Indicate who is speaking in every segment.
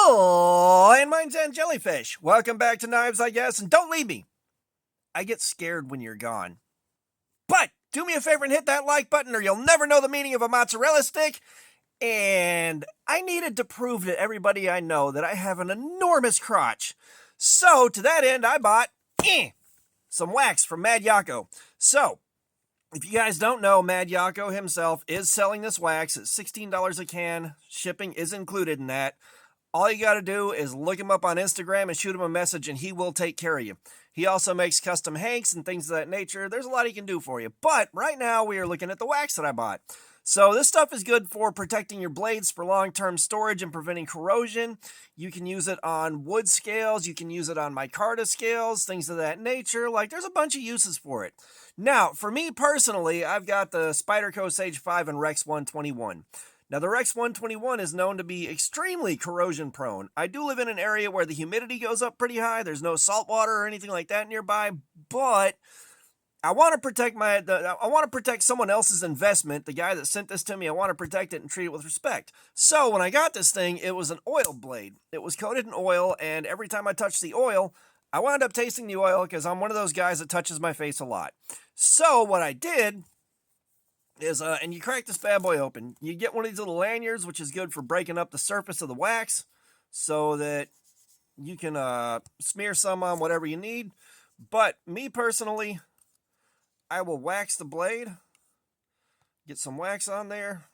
Speaker 1: Landmines and jellyfish. Welcome back to Knives, I guess, and don't leave me. I get scared when you're gone. But do me a favor and hit that like button or you'll never know the meaning of a mozzarella stick. And I needed to prove to everybody I know that I have an enormous crotch. So to that end, I bought some wax from Mad Yako. So if you guys don't know, Mad Yako himself is selling this wax at $16 a can. Shipping is included in that. All you got to do is look him up on Instagram and shoot him a message and he will take care of you. He also makes custom hanks and things of that nature. There's a lot he can do for you. But right now we are looking at the wax that I bought. So this stuff is good for protecting your blades for long-term storage and preventing corrosion. You can use it on wood scales. You can use it on micarta scales, things of that nature. Like, there's a bunch of uses for it. Now, for me personally, I've got the Spyderco Sage 5 and Rex 121. Now, the Rex 121 is known to be extremely corrosion prone. I do live in an area where the humidity goes up pretty high. There's no salt water or anything like that nearby, but I want to protect someone else's investment. The guy that sent this to me, I want to protect it and treat it with respect. So when I got this thing, it was an oil blade. It was coated in oil, and every time I touched the oil, I wound up tasting the oil because I'm one of those guys that touches my face a lot. So what I did is, and you crack this bad boy open. You get one of these little lanyards, which is good for breaking up the surface of the wax so that you can smear some on whatever you need. But me personally, I will wax the blade, get some wax on there,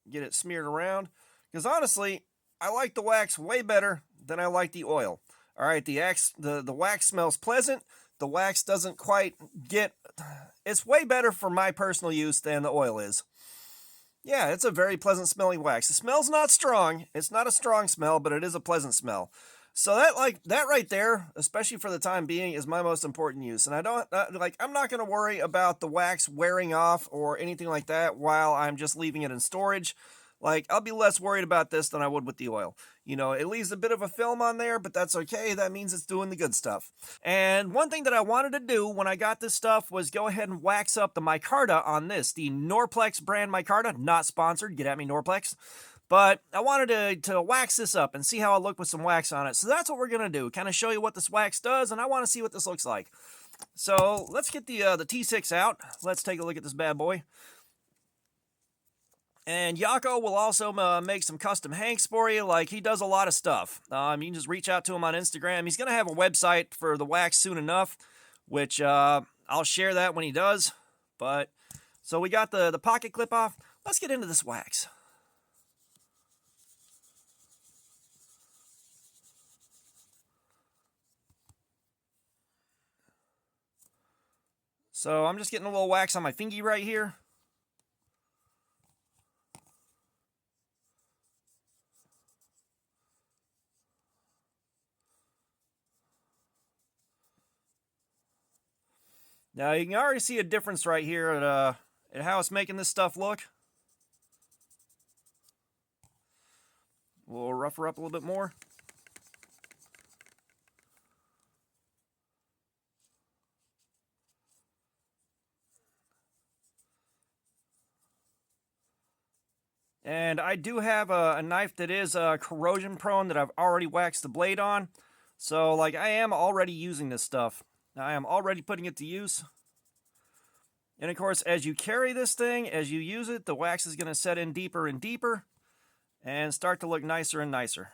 Speaker 1: get it smeared around. Because honestly, I like the wax way better than I like the oil. All right, the wax smells pleasant. The wax doesn't quite get... It's way better for my personal use than the oil is. Yeah, it's a very pleasant smelling wax. The smell's not strong. It's not a strong smell, but it is a pleasant smell. So that right there, especially for the time being, is my most important use. And I'm not going to worry about the wax wearing off or anything like that while I'm just leaving it in storage. Like, I'll be less worried about this than I would with the oil. You know, it leaves a bit of a film on there, but that's okay. That means it's doing the good stuff. And one thing that I wanted to do when I got this stuff was go ahead and wax up the micarta on this. The Norplex brand micarta, not sponsored. Get at me, Norplex. But I wanted to wax this up and see how it looked with some wax on it. So that's what we're going to do. Kind of show you what this wax does, and I want to see what this looks like. So let's get the T6 out. Let's take a look at this bad boy. And Yako will also make some custom hanks for you. Like, he does a lot of stuff. You can just reach out to him on Instagram. He's going to have a website for the wax soon enough, which I'll share that when he does. But so we got the pocket clip off. Let's get into this wax. So I'm just getting a little wax on my fingy right here. Now you can already see a difference right here at how it's making this stuff look. We'll rough her up a little bit more. And I do have a knife that is corrosion prone that I've already waxed the blade on. So, like, I am already using this stuff. I am already putting it to use. And of course, as you carry this thing, as you use it, the wax is going to set in deeper and deeper and start to look nicer and nicer.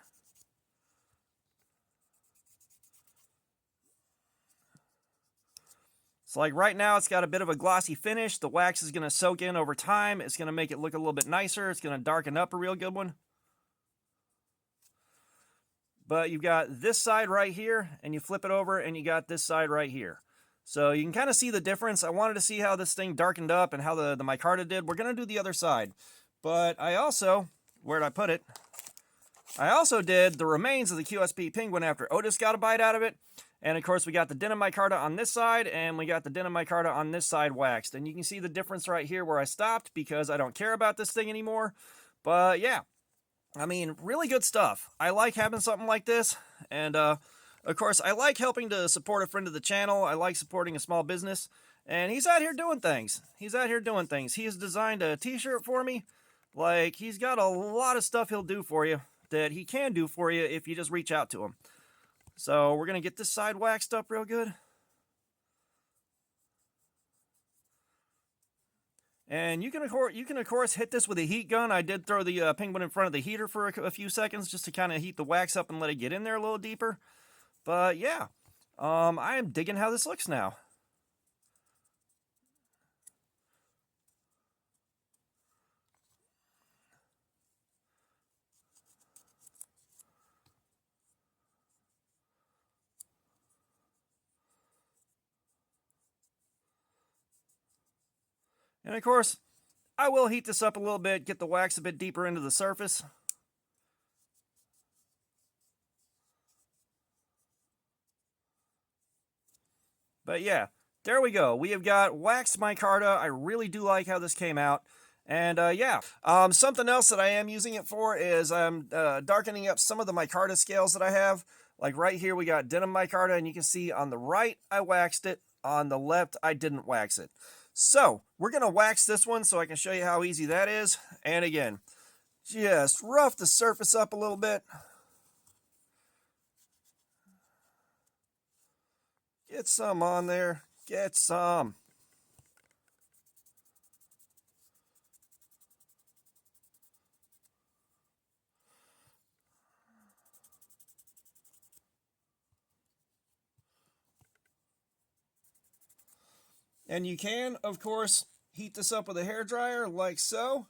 Speaker 1: So like right now, it's got a bit of a glossy finish. The wax is going to soak in over time. It's going to make it look a little bit nicer. It's going to darken up a real good one. But you've got this side right here, and you flip it over, and you got this side right here. So you can kind of see the difference. I wanted to see how this thing darkened up and how the micarta did. We're going to do the other side. But I also, where'd I put it? I also did the remains of the QSP Penguin after Otis got a bite out of it. And of course, we got the denim micarta on this side, and we got the denim micarta on this side waxed. And you can see the difference right here where I stopped because I don't care about this thing anymore. But yeah, I mean, really good stuff. I like having something like this. And of course, I like helping to support a friend of the channel. I like supporting a small business. And he's out here doing things. He's out here doing things. He has designed a t-shirt for me. Like, he's got a lot of stuff he'll do for you. that he can do for you if you just reach out to him. So we're going to get this side waxed up real good. And you can of course hit this with a heat gun. I did throw the penguin in front of the heater for a few seconds just to kind of heat the wax up and let it get in there a little deeper. But yeah, I am digging how this looks now. And of course, I will heat this up a little bit, get the wax a bit deeper into the surface. But yeah, there we go. We have got waxed micarta. I really do like how this came out. And yeah, something else that I am using it for is I'm darkening up some of the micarta scales that I have. Like right here, we got denim micarta, and you can see on the right, I waxed it. On the left, I didn't wax it. So we're going to wax this one so I can show you how easy that is. And again, just rough the surface up a little bit. Get some on there. Get some. And you can, of course, heat this up with a hairdryer like so.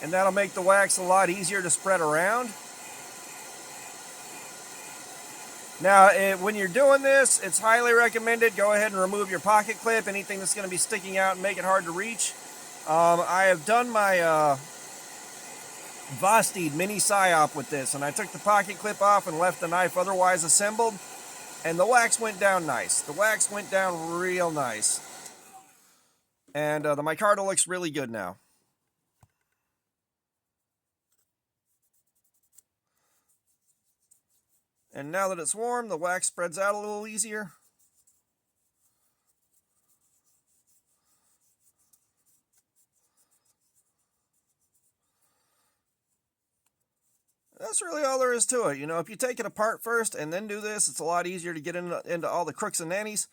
Speaker 1: And that'll make the wax a lot easier to spread around. Now, when you're doing this, it's highly recommended. Go ahead and remove your pocket clip, anything that's going to be sticking out and make it hard to reach. I have done my Vostede mini psyop with this, and I took the pocket clip off and left the knife otherwise assembled, and the wax went down nice. The wax went down real nice. And the micarta looks really good now. And now that it's warm, the wax spreads out a little easier. That's really all there is to it. You know, if you take it apart first and then do this, it's a lot easier to get into all the crooks and nannies.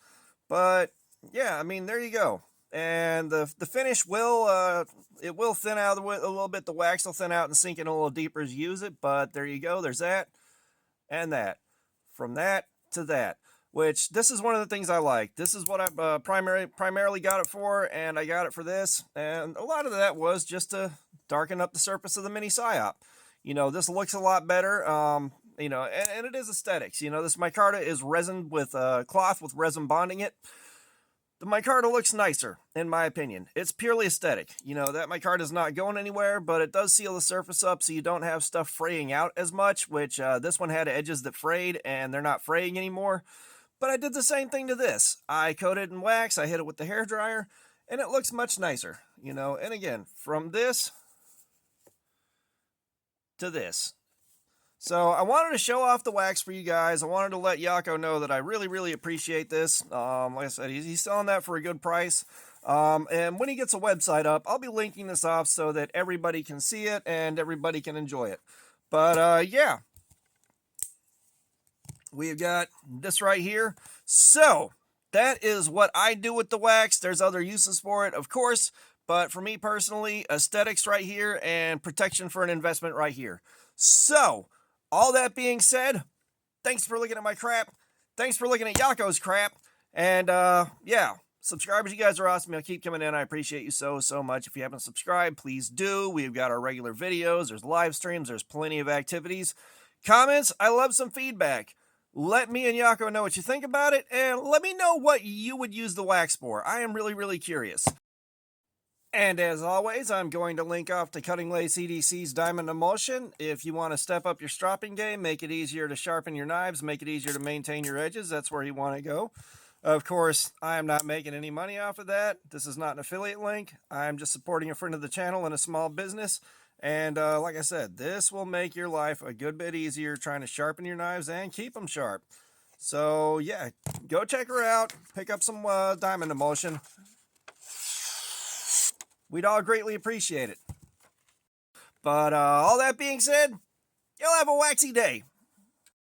Speaker 1: But yeah, I mean, there you go. And the finish will it will thin out a little bit. The wax will thin out and sink in a little deeper as you use it. But there you go. There's that and that. From that to that. Which this is one of the things I like. This is what I primarily got it for, and I got it for this. And a lot of that was just to darken up the surface of the mini psyop. You know, this looks a lot better, you know, and it is aesthetics. You know, this micarta is resin with cloth with resin bonding it. The micarta looks nicer, in my opinion. It's purely aesthetic. You know, that micarta is not going anywhere, but it does seal the surface up so you don't have stuff fraying out as much, which this one had edges that frayed, and they're not fraying anymore. But I did the same thing to this. I coated it in wax, I hit it with the hairdryer, and it looks much nicer. You know, and again, from this to this. So I wanted to show off the wax for you guys. I wanted to let Yako know that I really, really appreciate this. Like I said, he's selling that for a good price. And when he gets a website up, I'll be linking this off so that everybody can see it and everybody can enjoy it. But yeah, we've got this right here. So that is what I do with the wax. There's other uses for it, of course. But for me personally, aesthetics right here and protection for an investment right here. So, all that being said, thanks for looking at my crap. Thanks for looking at Yako's crap. And yeah, subscribers, you guys are awesome. You'll keep coming in. I appreciate you so much. If you haven't subscribed, please do. We've got our regular videos. There's live streams. There's plenty of activities. Comments, I love some feedback. Let me and Yako know what you think about it. And let me know what you would use the wax for. I am really, really curious. And as always, I'm going to link off to Cutting Lacey EDC's Diamond Emulsion. If you want to step up your stropping game, make it easier to sharpen your knives, make it easier to maintain your edges, that's where you want to go. Of course, I am not making any money off of that. This is not an affiliate link. I'm just supporting a friend of the channel and a small business. And like I said, this will make your life a good bit easier trying to sharpen your knives and keep them sharp. So yeah, go check her out. Pick up some Diamond Emulsion. We'd all greatly appreciate it. But all that being said, you'll have a waxy day.